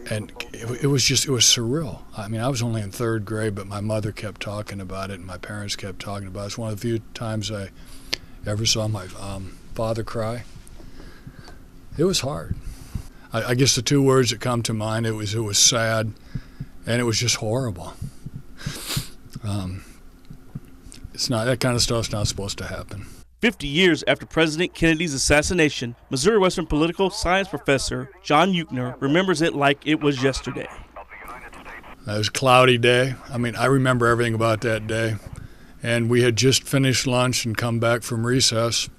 And it was surreal. I mean, I was only in third grade, but my mother kept talking about it, and my parents kept talking about it. It's one of the few times I ever saw my father cry. It was hard. I guess the two words that come to mind, it was sad, and it was just horrible. It's not, that kind of stuff's not supposed to happen. 50 years after President Kennedy's assassination, Missouri Western political science professor John Euchner remembers it like it was yesterday. It was a cloudy day. I mean, I remember everything about that day. And we had just finished lunch and come back from recess,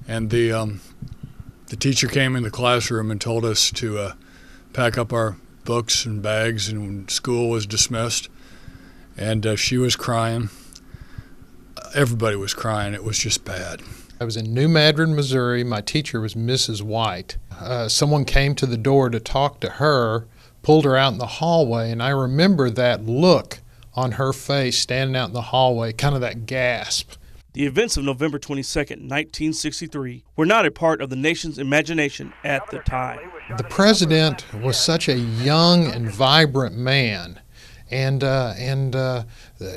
and the teacher came in the classroom and told us to pack up our books and bags, and school was dismissed. And she was crying. Everybody was crying. It was just bad. I was in New Madrid, Missouri. My teacher was Mrs. White. Someone came to the door to talk to her, pulled her out in the hallway, and I remember that look on her face standing out in the hallway, kind of that gasp. The events of November 22nd, 1963 were not a part of the nation's imagination at the time. The president was such a young and vibrant man. And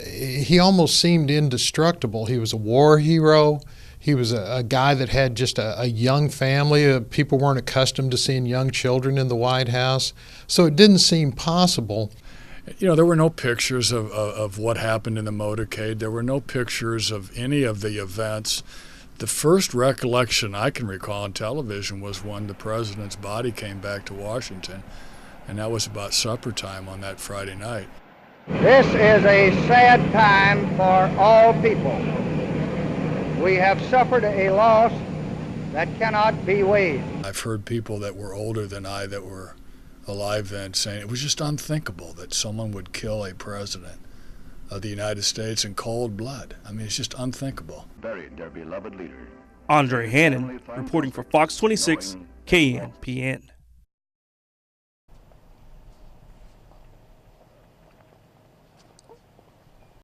he almost seemed indestructible. He was a war hero. He was a guy that had just a young family. People weren't accustomed to seeing young children in the White House. So it didn't seem possible. You know, there were no pictures of what happened in the motorcade. There were no pictures of any of the events. The first recollection I can recall on television was when the president's body came back to Washington, and that was about supper time on that Friday night. This is a sad time for all people. We have suffered a loss that cannot be weighed. I've heard people that were older than I that were alive then saying it was just unthinkable that someone would kill a president of the United States in cold blood. I mean, it's just unthinkable. Buried their beloved leader. Andre Hannon, reporting for Fox 26, KNPN.